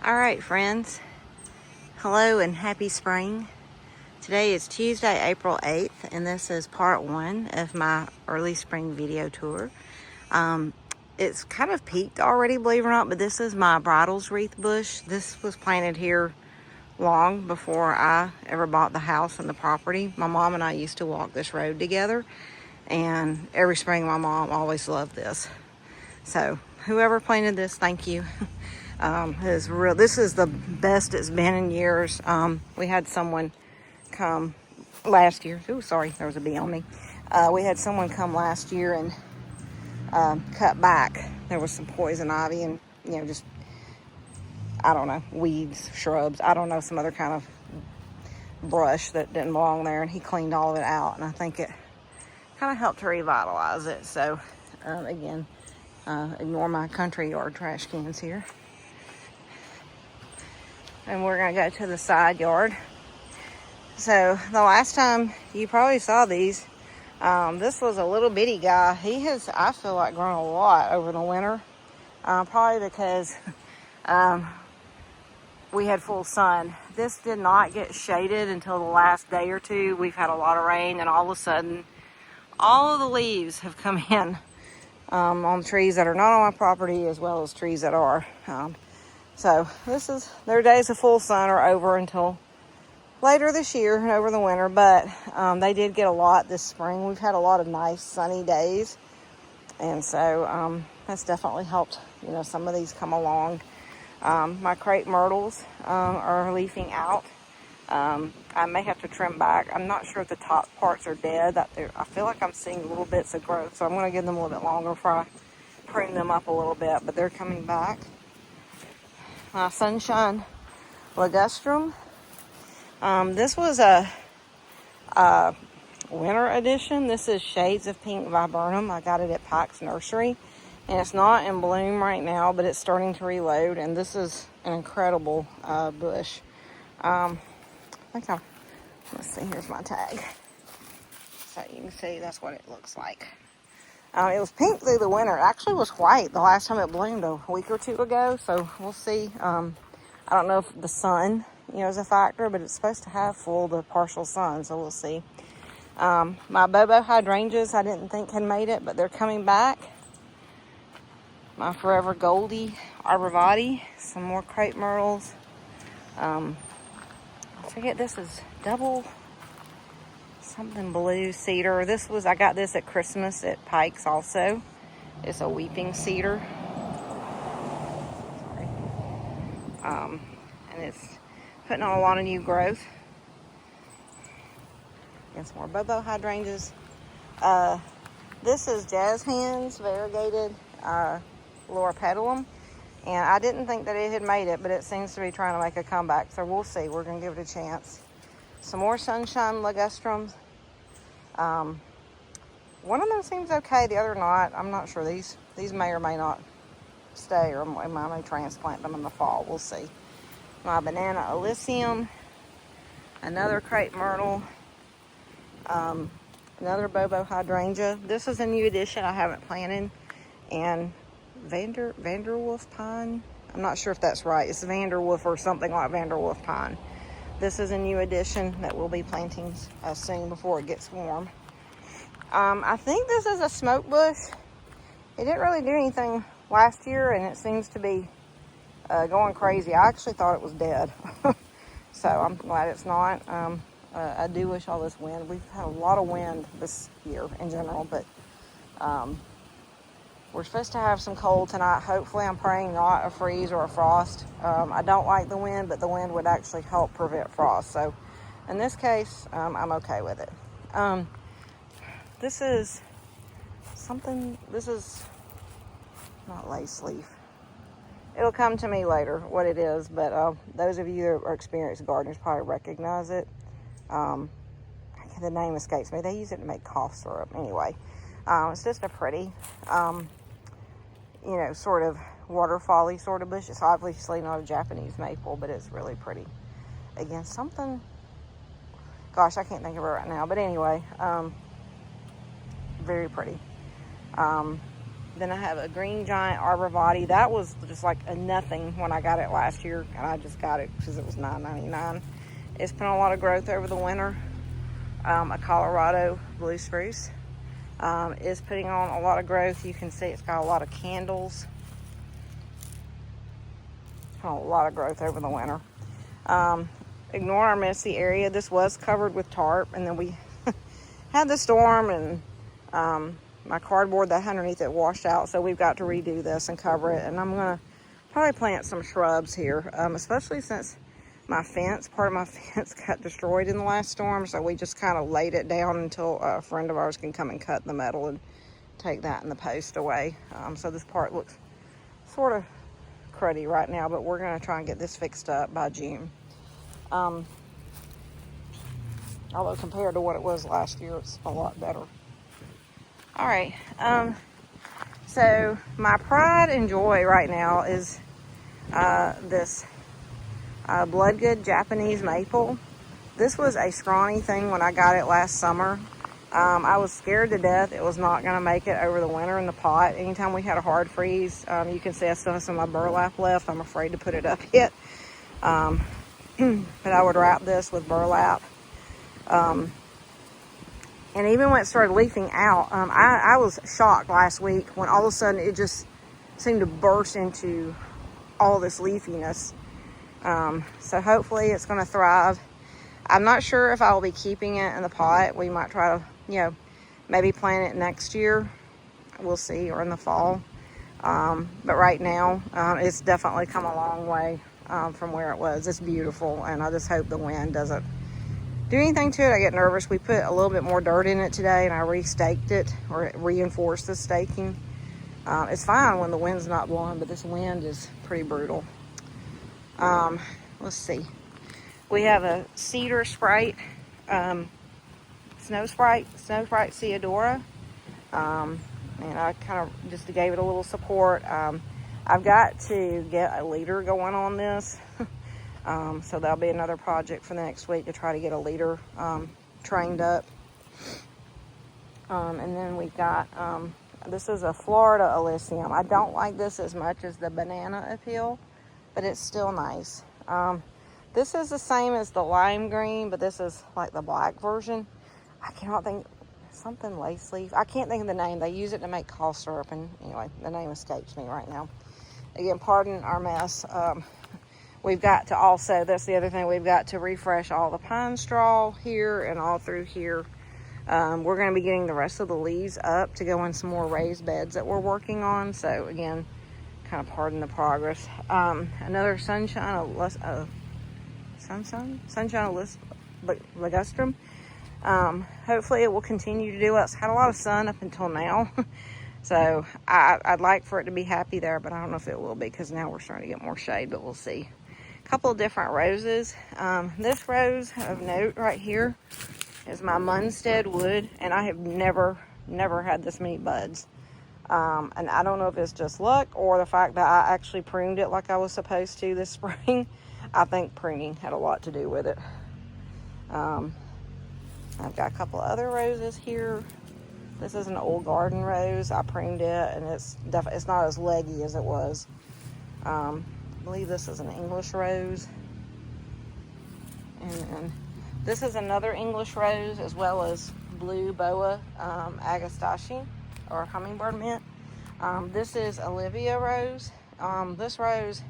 All right, friends. Hello and happy spring. Today is Tuesday, April 8th, and this is part one of my early spring video tour. It's kind of peaked already, believe it or not, but this is my bridals wreath bush. This was planted here long before I ever bought the house and the property. My mom and I used to walk this road together, and every spring my mom always loved this. So whoever planted this, thank you. This is the best it's been in years. We had someone come last year. Oh, sorry, there was a bee on me. We had someone come last year and cut back. There was some poison ivy and, just, I don't know, weeds, shrubs. I don't know, some other kind of brush that didn't belong there. And he cleaned all of it out. And I think it kind of helped to revitalize it. So, again, ignore my country yard trash cans here. And we're going to go to the side yard. So the last time you probably saw these, this was a little bitty guy. He has, I feel like, grown a lot over the winter. Probably because we had full sun. This did not get shaded until the last day or two. We've had a lot of rain, and all of a sudden, all of the leaves have come in on trees that are not on my property, as well as trees that are. So their days of full sun are over until later this year and over the winter, but they did get a lot this spring. We've had a lot of nice sunny days, and so that's definitely helped, some of these come along. My crepe myrtles are leafing out. I may have to trim back. I'm not sure if the top parts are dead. I feel like I'm seeing little bits of growth, so I'm going to give them a little bit longer before I prune them up a little bit, but they're coming back. My sunshine ligustrum. This was a winter edition. This is Shades of Pink Viburnum. I got it at Pike's Nursery, and it's not in bloom right now, but it's starting to reload, and this is an incredible bush. Let's see, here's my tag. So you can see that's what it looks like. It was pink through the winter. It actually was white the last time it bloomed a week or two ago, so we'll see. I don't know if the sun, is a factor, but it's supposed to have full to partial sun, so we'll see. My Bobo hydrangeas I didn't think had made it, but they're coming back. My Forever Goldie arborvitae, some more crepe myrtles. I forget, this is double something blue cedar. I got this at Christmas at Pike's also. It's a weeping cedar. Sorry. And it's putting on a lot of new growth. And some more Bobo hydrangeas. This is Jazz Hands variegated loropetalum. And I didn't think that it had made it, but it seems to be trying to make a comeback. So we'll see. We're going to give it a chance. Some more sunshine ligustrums. One of them seems okay, the other not. I'm not sure. These may or may not stay, or I may transplant them in the fall. We'll see. My banana elysium. Another crepe myrtle. Another Bobo hydrangea. This is a new addition I haven't planted. And Vanderwolf pine. I'm not sure if that's right. It's Vanderwolf or something like Vanderwolf pine. This is a new addition that we'll be planting soon before it gets warm. I think this is a smoke bush. It didn't really do anything last year, and it seems to be going crazy. I actually thought it was dead. So I'm glad it's not. I do wish all this wind. We've had a lot of wind this year in general, but we're supposed to have some cold tonight. Hopefully, I'm praying not a freeze or a frost. I don't like the wind, but the wind would actually help prevent frost. So in this case, I'm okay with it. This is not lace leaf. It'll come to me later what it is, but those of you that are experienced gardeners probably recognize it. The name escapes me. They use it to make cough syrup. Anyway, it's just a pretty, sort of waterfall-y sort of bush. It's obviously not a Japanese maple, but it's really pretty. Again, gosh, I can't think of it right now. But anyway, very pretty. Then I have a green giant arborvitae. That was just like a nothing when I got it last year, and I just got it because it was $9.99. It's been a lot of growth over the winter. A Colorado blue spruce is putting on a lot of growth. You can see it's got a lot of candles. A lot of growth over the winter. Ignore our messy area. This was covered with tarp, and then we had the storm, and my cardboard that underneath it washed out, so we've got to redo this and cover it. And I'm gonna probably plant some shrubs here, especially since my fence, part of my fence got destroyed in the last storm, so we just kind of laid it down until a friend of ours can come and cut the metal and take that and the post away. So this part looks sort of cruddy right now, but we're gonna try and get this fixed up by June. Although compared to what it was last year, it's a lot better. All right, so my pride and joy right now is this Bloodgood Japanese maple. This was a scrawny thing when I got it last summer. I was scared to death it was not gonna make it over the winter in the pot. Anytime we had a hard freeze, you can see I still have some of my burlap left. I'm afraid to put it up yet. But I would wrap this with burlap. And even when it started leafing out, I was shocked last week when all of a sudden it just seemed to burst into all this leafiness. So hopefully it's going to thrive. I'm not sure if I will be keeping it in the pot. We might try to, maybe plant it next year. We'll see, or in the fall. But right now, it's definitely come a long way from where it was. It's beautiful, and I just hope the wind doesn't do anything to it. I get nervous. We put a little bit more dirt in it today, and I re-staked it, or reinforced the staking. It's fine when the wind's not blowing, but this wind is pretty brutal. Let's see. We have a cedar sprite, snow sprite Theodora. And I kind of just gave it a little support. I've got to get a leader going on this. So that'll be another project for the next week to try to get a leader trained up. And then we've got, this is a Florida Alyssum. I don't like this as much as the Banana Appeal, but it's still nice. This is the same as the lime green, but this is like the black version. I cannot think, something lace leaf. I can't think of the name. They use it to make cough syrup, and anyway, the name escapes me right now. Again, pardon our mess. We've got to also, that's the other thing, we've got to refresh all the pine straw here and all through here. We're going to be getting the rest of the leaves up to go in some more raised beds that we're working on. So again, kind of pardon the progress. Another Sunshine Ligustrum. Hopefully it will continue to do well. It's had a lot of sun up until now. So I'd like for it to be happy there, but I don't know if it will be, because now we're starting to get more shade, but we'll see. A couple of different roses. This rose of note right here is my Munstead Wood, and I have never had this many buds. And I don't know if it's just luck or the fact that I actually pruned it like I was supposed to this spring. I think pruning had a lot to do with it. I've got a couple other roses here. This is an old garden rose. I pruned it, and it's not as leggy as it was. I believe this is an English rose. And this is another English rose, as well as blue boa agastache, or hummingbird mint. This is Olivia rose. This rose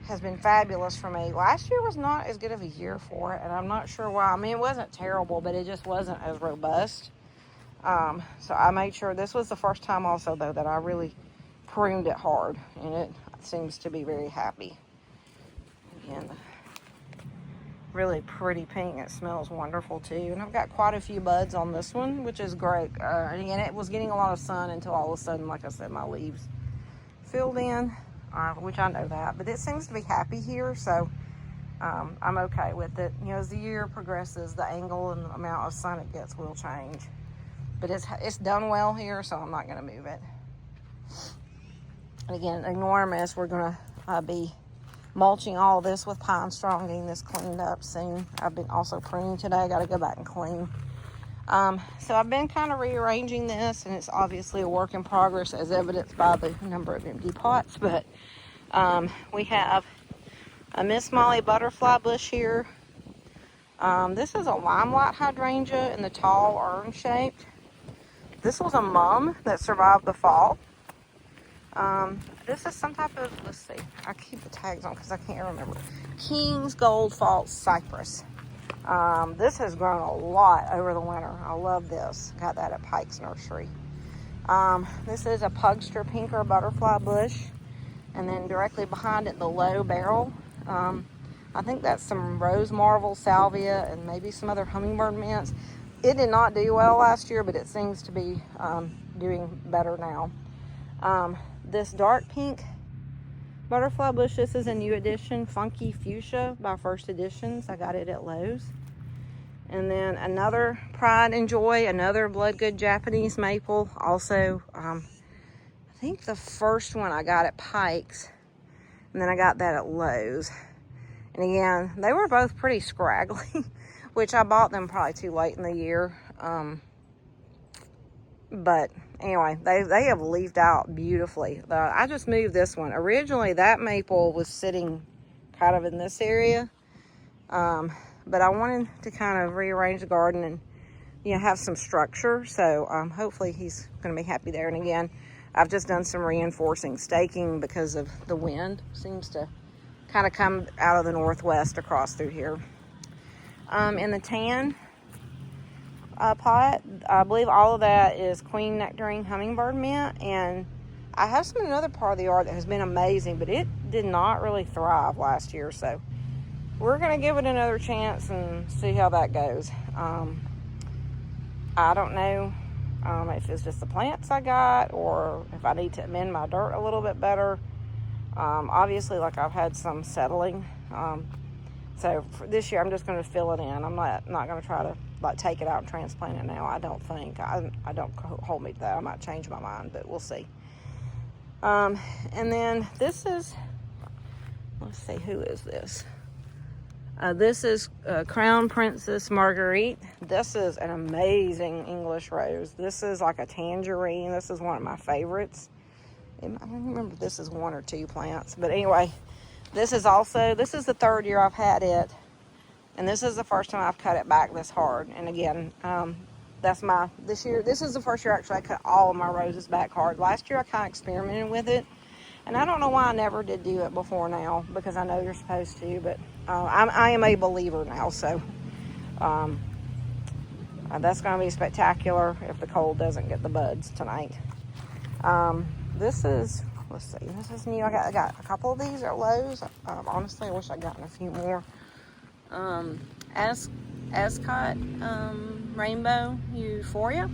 has been fabulous for me. Last year was not as good of a year for it, and I'm not sure why. I mean, it wasn't terrible, but it just wasn't as robust. So I made sure, this was the first time also though that I really pruned it hard, and it seems to be very happy. Again, really pretty pink. It smells wonderful too, and I've got quite a few buds on this one, which is great. And again, it was getting a lot of sun until all of a sudden, like I said, my leaves filled in, which I know that, but it seems to be happy here, so I'm okay with it. You know, as the year progresses, the angle and the amount of sun it gets will change. But it's done well here, so I'm not going to move it. And again, ignore mess. We're going to be mulching all this with pine straw and getting this cleaned up soon. I've been also pruning today. I got to go back and clean. So I've been kind of rearranging this, and it's obviously a work in progress as evidenced by the number of empty pots, but we have a Miss Molly butterfly bush here. This is a limelight hydrangea in the tall urn shaped. This was a mum that survived the fall. This is some type of, let's see, I keep the tags on because I can't remember. King's Gold False Cypress. This has grown a lot over the winter. I love this. Got that at Pike's Nursery. This is a Pugster Pinker butterfly bush. And then directly behind it, the low barrel. I think that's some rose marvel, salvia, and maybe some other hummingbird mints. It did not do well last year, but it seems to be doing better now. This dark pink butterfly bush, this is a new edition, Funky Fuchsia by First Editions. I got it at Lowe's. And then another Pride and Joy, another Bloodgood Japanese maple. Also, I think the first one I got at Pike's, and then I got that at Lowe's. And again, they were both pretty scraggly, which I bought them probably too late in the year. But anyway, they have leafed out beautifully. I just moved this one. Originally, that maple was sitting kind of in this area. But I wanted to kind of rearrange the garden and, you know, have some structure. So hopefully he's going to be happy there. And again, I've just done some reinforcing staking because of the wind. Seems to kind of come out of the northwest across through here. In the tan pot, I believe all of that is Queen Nectarine Hummingbird Mint. And I have some in another part of the yard that has been amazing, but it did not really thrive last year. So we're going to give it another chance and see how that goes. I don't know if it's just the plants I got or if I need to amend my dirt a little bit better. Obviously, like, I've had some settling. So for this year, I'm just going to fill it in. I'm not going to try to, like, take it out and transplant it now. I don't think. I don't hold me to that. I might change my mind, but we'll see. And then this is, let's see, who is this? This is Crown Princess Marguerite. This is an amazing English rose. This is like a tangerine. This is one of my favorites. I don't remember if this is one or two plants. But anyway, this is the third year I've had it. And this is the first time I've cut it back this hard. And again, this is the first year actually I cut all of my roses back hard. Last year I kind of experimented with it. And I don't know why I never did do it before now, because I know you're supposed to, but I am a believer now, so that's going to be spectacular if the cold doesn't get the buds tonight. This is, let's see, this is new. I got a couple of these at Lowe's. Honestly, I wish I'd gotten a few more. Ascot Rainbow Euphoria.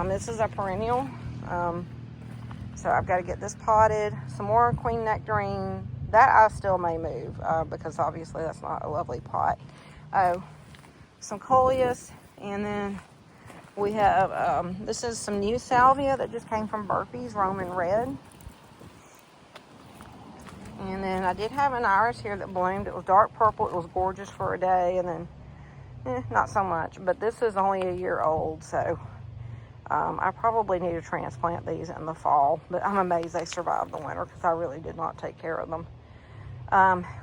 This is a perennial. So I've got to get this potted. Some more Queen Nectarine. That I still may move because obviously that's not a lovely pot. Oh, some coleus. And then we have, this is some new salvia that just came from Burpee's, Roman Red. And then I did have an iris here that bloomed. It was dark purple. It was gorgeous for a day. And then, not so much. But this is only a year old, so I probably need to transplant these in the fall, but I'm amazed they survived the winter because I really did not take care of them.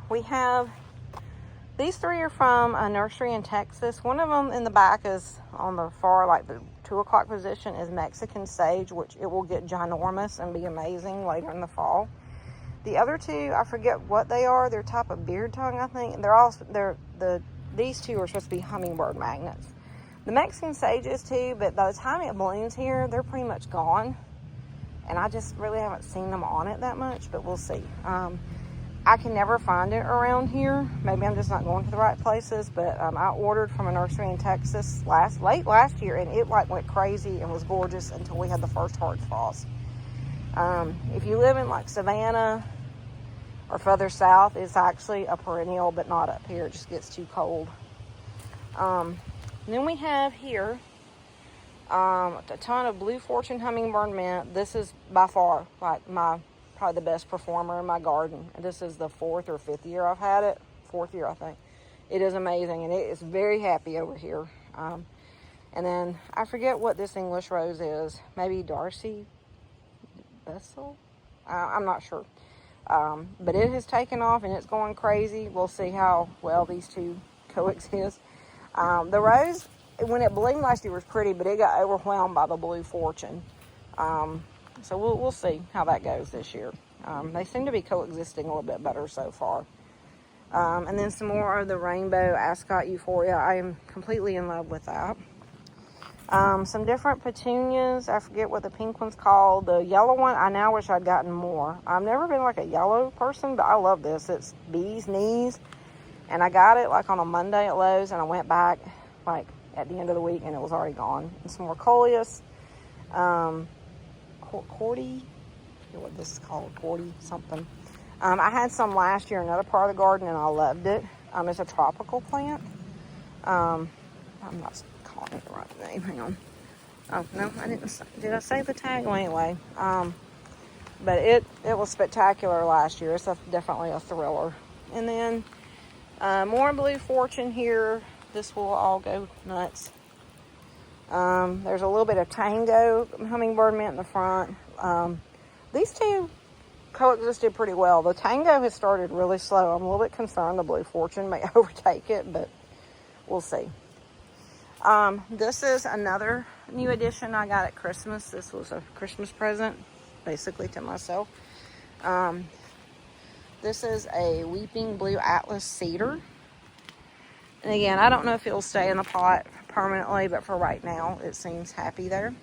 We have, these three are from a nursery in Texas. One of them in the back is on the far, like the 2 o'clock position, is Mexican Sage, which it will get ginormous and be amazing later in the fall. The other two, I forget what they are. They're type of beard tongue, I think. And these two are supposed to be hummingbird magnets. The Mexican Sage is too, but by the time it blooms here, they're pretty much gone. And I just really haven't seen them on it that much, but we'll see. I can never find it around here. Maybe I'm just not going to the right places, but I ordered from a nursery in Texas late last year, and it like went crazy and was gorgeous until we had the first hard frost. If you live in like Savannah or further south, it's actually a perennial, but not up here. It just gets too cold. And then we have here a ton of Blue Fortune Hummingbird Mint. This is by far like probably the best performer in my garden. This is the 4th or 5th year I've had it. 4th year, I think. It is amazing, and it is very happy over here. And then I forget what this English rose is. Maybe Darcy Bessel? I'm not sure. But it has taken off and it's going crazy. We'll see how well these two coexist. The rose, when it bloomed last year, was pretty, but it got overwhelmed by the Blue Fortune. So we'll see how that goes this year. They seem to be coexisting a little bit better so far. And then some more of the Rainbow Ascot Euphoria. I am completely in love with that. Some different petunias. I forget what the pink one's called. The yellow one, I now wish I'd gotten more. I've never been like a yellow person, but I love this. It's Bee's Knees. And I got it like on a Monday at Lowe's, and I went back like at the end of the week and it was already gone. And some more coleus. Cordy, what this is called, Cordy something. I had some last year in another part of the garden and I loved it. It's a tropical plant. I'm not calling it the right name. Hang on. Oh no, I didn't. Did I say the tag? Well, anyway, but it was spectacular last year. It's definitely a thriller. And then more Blue Fortune here. This will all go nuts. There's a little bit of Tango hummingbird mint in the front. These two coexisted pretty well. The Tango has started really slow. I'm a little bit concerned the Blue Fortune may overtake it, but we'll see. This is another new addition I got at Christmas. This was a Christmas present, basically to myself. This is a Weeping Blue Atlas Cedar. And again, I don't know if it'll stay in the pot permanently, but for right now, it seems happy there.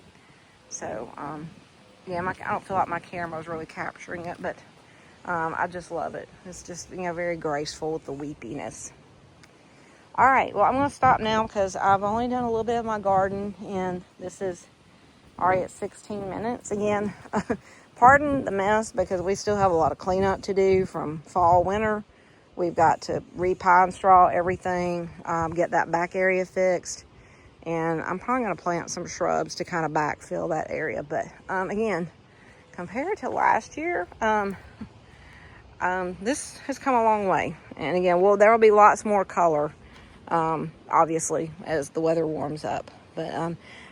So, yeah, I don't feel like my camera was really capturing it, but I just love it. It's just, very graceful with the weepiness. All right, well, I'm going to stop now because I've only done a little bit of my garden, and this is already at 16 minutes. Again, pardon the mess because we still have a lot of cleanup to do from fall, winter. We've got to re-pine straw everything, get that back area fixed. And I'm probably going to plant some shrubs to kind of backfill that area. But again, compared to last year, this has come a long way. And again, there will be lots more color, obviously, as the weather warms up. But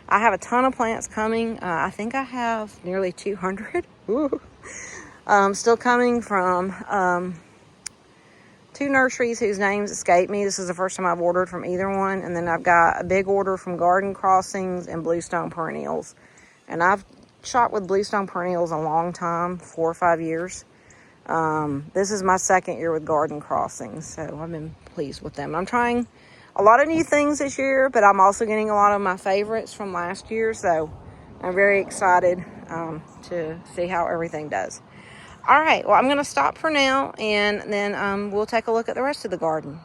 I have a ton of plants coming. I think I have nearly 200. Still coming from two nurseries whose names escape me. This is the first time I've ordered from either one. And then I've got a big order from Garden Crossings and Bluestone Perennials. And I've shot with Bluestone Perennials a long time, 4 or 5 years. This is my second year with Garden Crossings, so I've been pleased with them. I'm trying a lot of new things this year, but I'm also getting a lot of my favorites from last year, so I'm very excited to see how everything does. All right, well, I'm going to stop for now, and then we'll take a look at the rest of the garden.